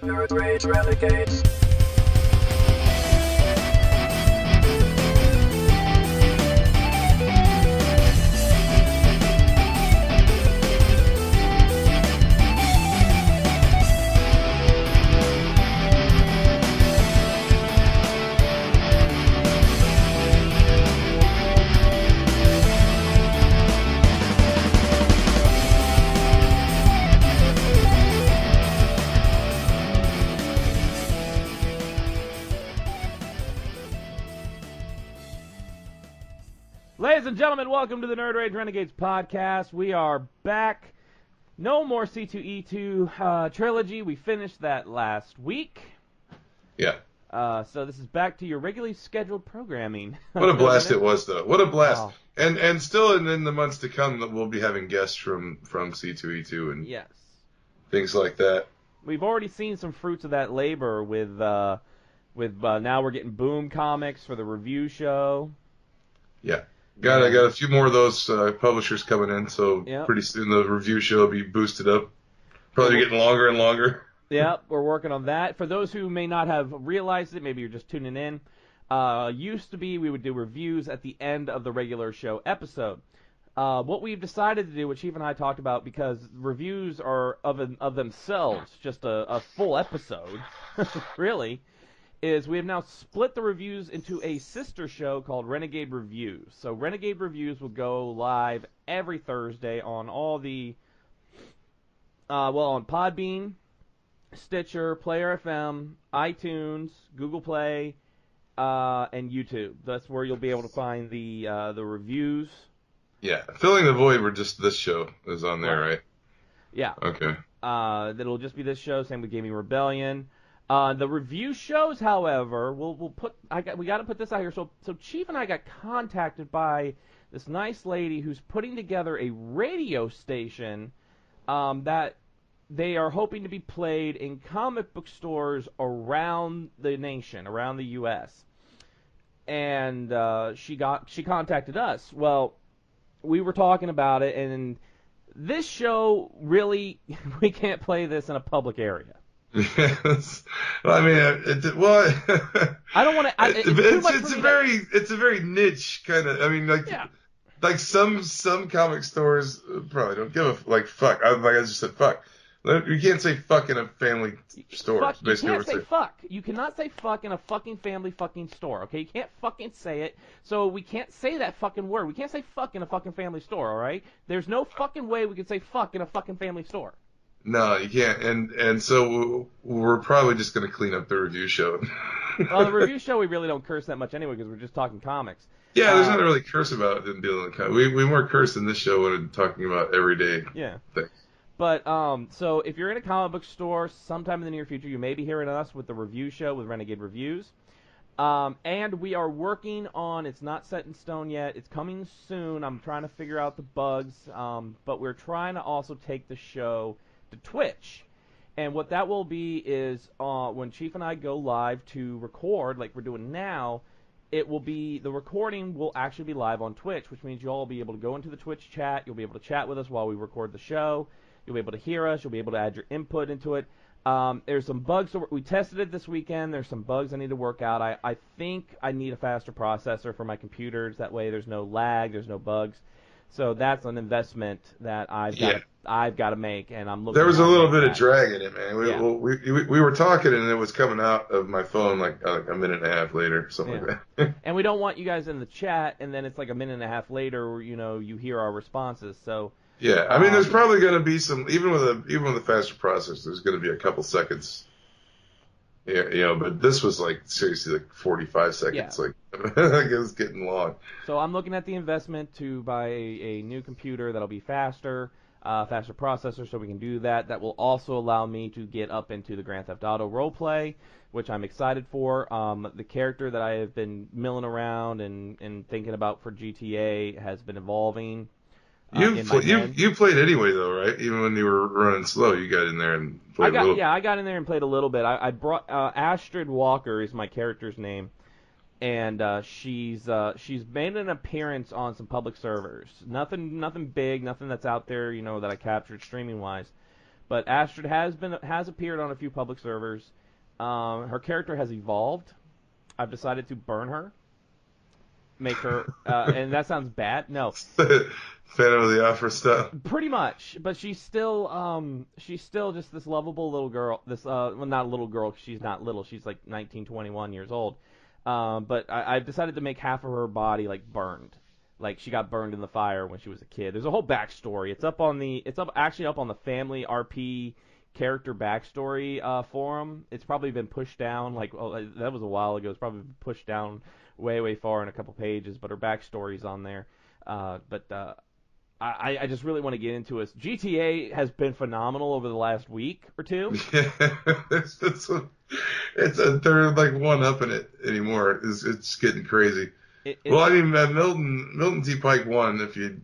Nerd Rage Renegades. Ladies and gentlemen, welcome to the Nerd Rage Renegades podcast. We are back. No more C2E2 trilogy. We finished that last week. Yeah. So this is back to your regularly scheduled programming. What a blast it was, though. What a blast. Oh. And still in the months to come, we'll be having guests from C2E2 and Yes. things like that. We've already seen some fruits of that labor with now we're getting Boom Comics for the review show. Yeah. I got a few more of those publishers coming in, so Yep. pretty soon the review show will be boosted up. Probably getting longer and longer. Yep, we're working on that. For those who may not have realized it, maybe you're just tuning in, used to be we would do reviews at the end of the regular show episode. What we've decided to do, what Chief and I talked about, because reviews are of themselves just a full episode, really, is we have now split the reviews into a sister show called Renegade Reviews. So Renegade Reviews will go live every Thursday on all the, on Podbean, Stitcher, Player FM, iTunes, Google Play, and YouTube. That's where you'll be able to find the reviews. Yeah. Filling the Void, we're just this show is on there, right? Yeah. Okay. That'll just be this show. Same with Gaming Rebellion. The review shows, however, we got to put this out here. So Chief and I got contacted by this nice lady who's putting together a radio station that they are hoping to be played in comic book stores around the nation, around the U.S. And she contacted us. Well, we were talking about it, and this show really we can't play this in a public area. Yes. Well, I mean, I don't want to. It's a very niche kind of. I mean, like some comic stores probably don't give a fuck. I just said fuck. You can't say fuck in a family store. Fuck, you basically can't say fuck. You cannot say fuck in a fucking family fucking store. Okay, you can't fucking say it. So we can't say that fucking word. We can't say fuck in a fucking family store. All right. There's no fucking way we can say fuck in a fucking family store. No, you can't, and so we're probably just going to clean up the review show. Well, the review show we really don't curse that much anyway because we're just talking comics. Yeah, there's not really curse about it in dealing with comics. We more curse in this show when we're talking about everyday things. But so if you're in a comic book store sometime in the near future, you may be hearing us with the review show with Renegade Reviews. And we are working on, it's not set in stone yet, it's coming soon. I'm trying to figure out the bugs, but we're trying to also take the show to Twitch. And what that will be is when Chief and I go live to record, like we're doing now, the recording will actually be live on Twitch, which means you'll all be able to go into the Twitch chat, you'll be able to chat with us while we record the show, you'll be able to hear us, you'll be able to add your input into it. There's some bugs, we tested it this weekend, there's some bugs I need to work out. I think I need a faster processor for my computers, that way there's no lag, there's no bugs. So that's an investment that I've got to make, and I'm looking. There was a little bit of drag in it, man. We were talking, and it was coming out of my phone like a minute and a half later, something like that. And we don't want you guys in the chat, and then it's like a minute and a half later, you hear our responses. So yeah, I mean, there's probably going to be some, even with a faster processor, there's going to be a couple seconds. Yeah, but this was seriously 45 seconds. Yeah. It was getting long. So I'm looking at the investment to buy a new computer that'll be faster processor, so we can do that. That will also allow me to get up into the Grand Theft Auto roleplay, which I'm excited for. The character that I have been milling around and thinking about for GTA has been evolving. You played anyway, though, right? Even when you were running slow, you got in there and played a little. Yeah, I got in there and played a little bit. I brought Astrid Walker is my character's name, and she's made an appearance on some public servers. Nothing big, nothing that's out there, that I captured streaming wise. But Astrid has appeared on a few public servers. Her character has evolved. I've decided to burn her. Make her, and that sounds bad. No. Phantom of the Opera stuff. Pretty much, but she's still just this lovable little girl. Well, not a little girl, 'cause she's not little. She's like 19, 21 years old. But I've decided to make half of her body like burned, like she got burned in the fire when she was a kid. There's a whole backstory. It's actually up on the Family RP character backstory forum. It's probably been pushed down. Like, that was a while ago. It's probably been pushed down way far in a couple pages. But her backstory's on there. I just really want to get into it. GTA has been phenomenal over the last week or two. Yeah, they're like one up in it anymore. It's getting crazy. Well, I mean, Milton T. Pike won. If you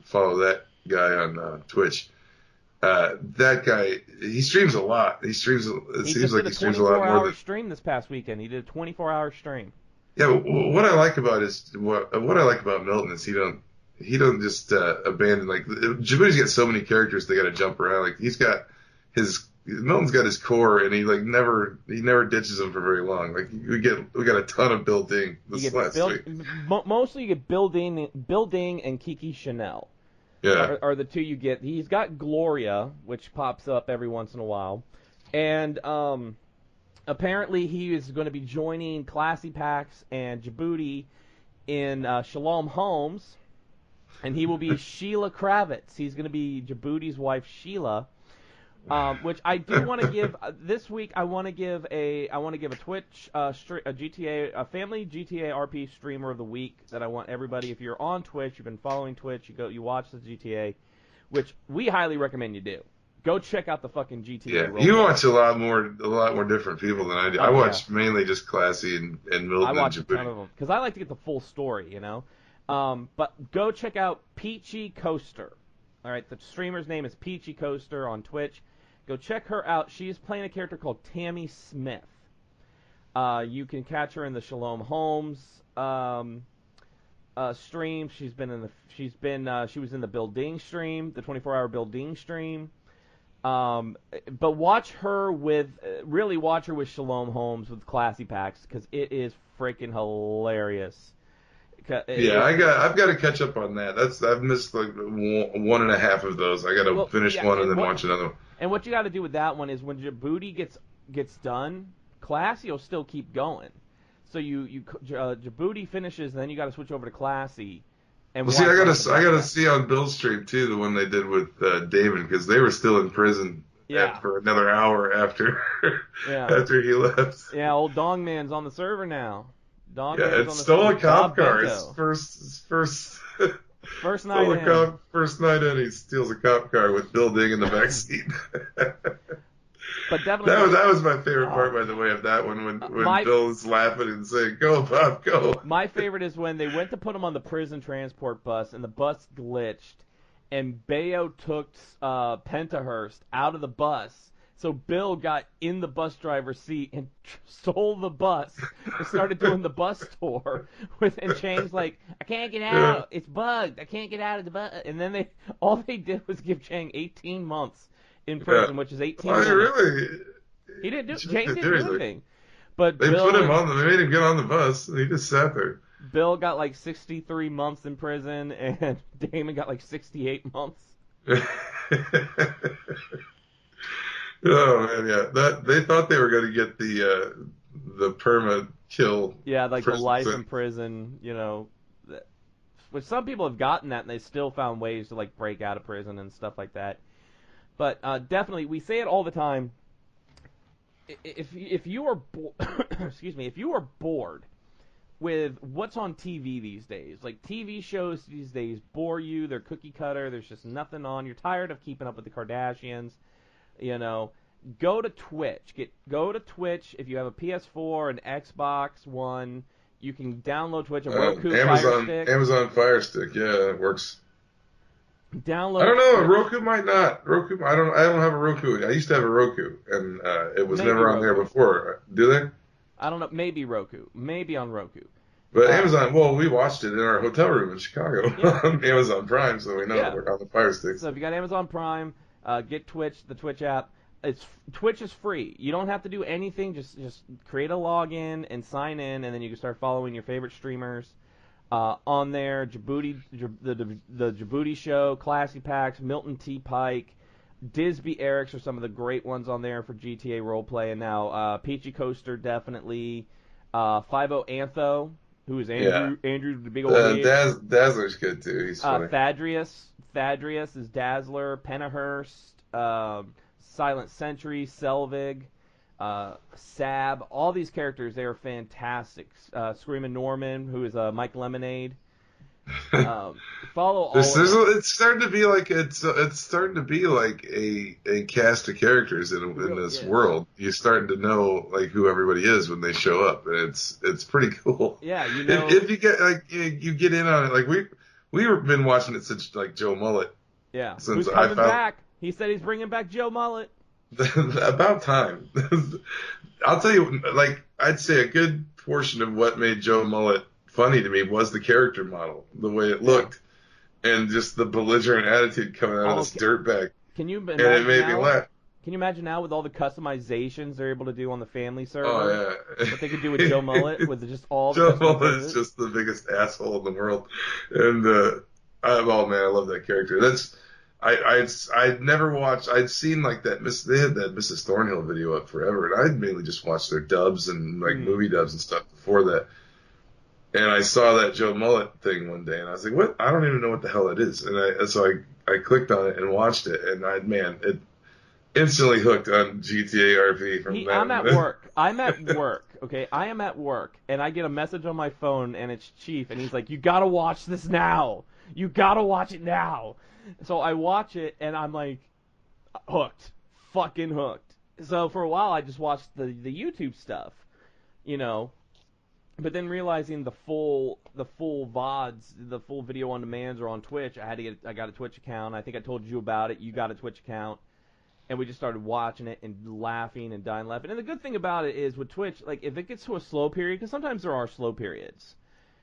follow that guy on Twitch, that guy, he streams a lot. It seems like he streams a lot more. 24-hour stream this past weekend. He did a 24-hour stream. Yeah, what I like about Milton is he don't just abandon, like, Djibouti's got so many characters they got to jump around. Like, Milton's got his core, and he never ditches them for very long. Like, we got a ton of building this last week. Mostly you get building and Kiki Chanel. Yeah, are the two you get. He's got Gloria, which pops up every once in a while, and apparently he is going to be joining Classy Pax and Djibouti in Shalom Holmes. And he will be Sheila Kravitz. He's going to be Djibouti's wife, Sheila, which I do want to give this week. I want to give a Twitch, a family GTA RP streamer of the week that I want everybody. If you're on Twitch, you've been following Twitch, you watch the GTA, which we highly recommend you do. Go check out the fucking GTA. Yeah, you watch a lot more different people than I do. I watch mainly just Classy and Milton. I watch and a ton of them because I like to get the full story, you know. But go check out PeachyCoaster. All right, the streamer's name is PeachyCoaster on Twitch. Go check her out. She's playing a character called Tammy Smith. You can catch her in the Shalom Holmes stream. She was in the Building stream, the 24-hour Building stream. But watch her with Shalom Holmes with Classy Packs because it is freaking hilarious. I've got to catch up on that. I've missed like one and a half of those. I got to finish one and then watch another one. And what you got to do with that one is when Djibouti gets done, Classy will still keep going. So Djibouti finishes, and then you got to switch over to Classy. And I got to see on Bill's stream too the one they did with David because they were still in prison for another hour after after he left. Yeah, old Dong Man's on the server now. It stole a cop car. His first night in. First night in, he steals a cop car with Bill Ding in the backseat. But definitely that was my favorite part, by the way, of that one when Bill was laughing and saying, "Go, Bob, go." My favorite is when they went to put him on the prison transport bus, and the bus glitched, and Bayo took Pentahurst out of the bus. So Bill got in the bus driver's seat and stole the bus and started doing the bus tour and Chang's like, I can't get out. It's bugged. I can't get out of the bus. And then all they did was give Chang 18 months in prison, which is 18 months. Really? He didn't do Chang didn't do anything. But they put him on. They made him get on the bus, and he just sat there. Bill got like 63 months in prison, and Damon got like 68 months. Oh man, yeah. They thought they were going to get the perma kill. Yeah, like the life in prison, you know. Which some people have gotten that, and they still found ways to like break out of prison and stuff like that. But definitely, we say it all the time. If you are if you are bored with what's on TV these days, like TV shows these days bore you, they're cookie cutter, there's just nothing on. You're tired of keeping up with the Kardashians. You know, go to Twitch. Go to Twitch if you have a PS4, an Xbox One. You can download Twitch, a Roku Fire Stick. Amazon Fire Stick, yeah, it works. Download. I don't know. Roku might not. Roku. I don't have a Roku. I used to have a Roku, and it was never on there before. Do they? I don't know. Maybe Roku. Maybe on Roku. But Amazon. Well, we watched it in our hotel room in Chicago on Amazon Prime, so we know we're on the Fire Stick. So if you got Amazon Prime. Get Twitch, the Twitch app. Twitch is free. You don't have to do anything. Just create a login and sign in, and then you can start following your favorite streamers. On there, the Djibouti Show, Classy Packs, Milton T. Pike, Disby Erics are some of the great ones on there for GTA roleplay, and now PeachyCoaster definitely, 50 Antho, who is Andrew the big old Dazzler's good too. He's funny. Thaddeus is Dazzler, Penahurst, Silent Sentry, Selvig, Sab, all these characters, they are fantastic. Screaming Norman, who is Mike Lemonade. Follow all. It's starting to be like a cast of characters in this world. You're starting to know like who everybody is when they show up, and it's pretty cool. Yeah, if you get you get in on it. Like we've been watching it since like Joe Mullet. Yeah, since who's coming back? He said he's bringing back Joe Mullet. About time. I'll tell you, like I'd say a good portion of what made Joe Mullet funny to me was the character model, the way it looked, and just the belligerent attitude coming out of this dirtbag. Can you imagine and it made me laugh. Can you imagine now with all the customizations they're able to do on the family server? Oh yeah. What they could do with Joe Mullet with just all. Joe Mullet is just the biggest asshole in the world, and oh man, I love that character. I'd never watched. I'd seen like that. They had that Mrs. Thornhill video up forever, and I'd mainly just watched their dubs and like movie dubs and stuff before that. And I saw that Joe Mullet thing one day, and I was like, "What? I don't even know what the hell it is." And so I clicked on it and watched it, and it instantly hooked on GTA RP from that. I'm at work. Okay, I am at work, and I get a message on my phone, and it's Chief, and he's like, "You gotta watch this now. You gotta watch it now." So I watch it, and I'm like, hooked, fucking hooked. So for a while, I just watched the YouTube stuff, But then realizing the full VODs, the full video on demands are on Twitch, I got a Twitch account. I think I told you about it. You got a Twitch account, and we just started watching it and laughing and dying laughing. And the good thing about it is with Twitch, like if it gets to a slow period, because sometimes there are slow periods,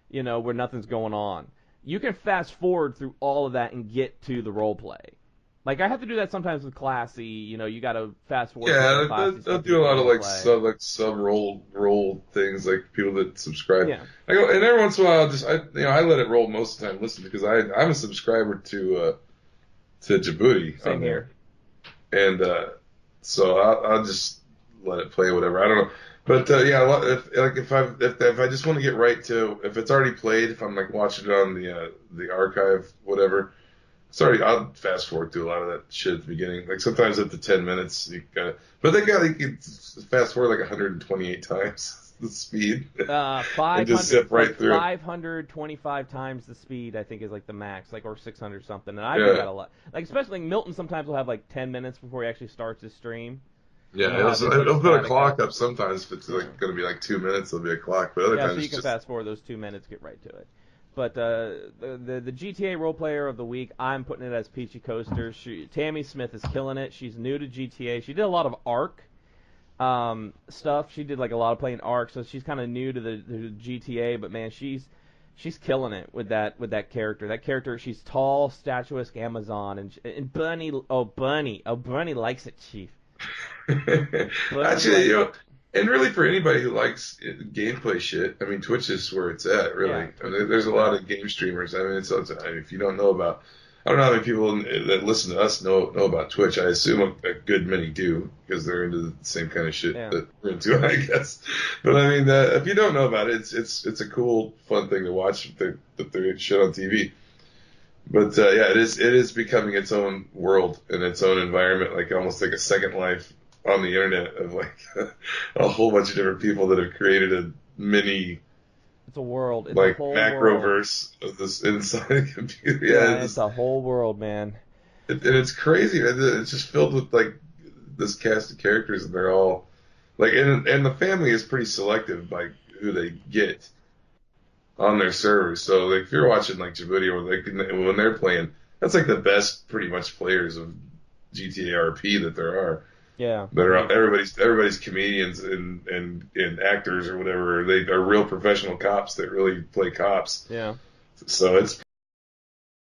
where nothing's going on. You can fast forward through all of that and get to the role play. Like I have to do that sometimes with Classy. You got to fast forward. Yeah, I'll do a lot of sub roll things, like people that subscribe. Yeah. I go, and every once in a while, I let it roll most of the time. Listen, because I'm a subscriber to Djibouti. Same here. And so I'll just let it play, whatever. I don't know. But if I just want to get right to, if it's already played, if I'm like watching it on the archive, whatever, I'll fast forward through a lot of that shit at the beginning. Like sometimes up to 10 minutes, but they got fast forward like 128 times the speed. 500, just zip right through. 525 times the speed, I think, is like the max, like or 600 something. And I do that a lot. Like especially like Milton sometimes will have like 10 minutes before he actually starts his stream. Yeah, it'll put a clock up sometimes. If it's like going to be like 2 minutes, there'll be a clock. But other times, so you can fast forward those 2 minutes, get right to it. But the GTA role player of the week, I'm putting it as PeachyCoaster. Tammy Smith is killing it. She's new to GTA. She did a lot of Ark stuff. She did like a lot of playing Ark, so she's kind of new to the GTA. But man, she's killing it with that character. That character, she's tall, statuesque Amazon, and Bunny. Bunny likes it, Chief. Actually, and really for anybody who likes gameplay shit, I mean, Twitch is where it's at, really. Yeah. I mean, there's a lot of game streamers. I mean, if you don't know about, I don't know how many people that listen to us know about Twitch. I assume a good many do, because they're into the same kind of shit that we're into, I guess. But I mean, if you don't know about it, it's a cool, fun thing to watch that they're shit on TV. But it is becoming its own world and its own environment, like almost like a second life on the internet of like a whole bunch of different people that have created a mini. It's a world. It's like a whole macroverse of this inside a computer. Yeah, it's a whole world, man. And it's crazy. It's just filled with like this cast of characters, and they're all like, and the family is pretty selective by who they get on their servers. So like, if you're watching like Djibouti, or when they're playing, that's like the best pretty much players of GTA RP that there are. Yeah. That are everybody's comedians and actors or whatever. They are real professional cops that really play cops. Yeah. So it's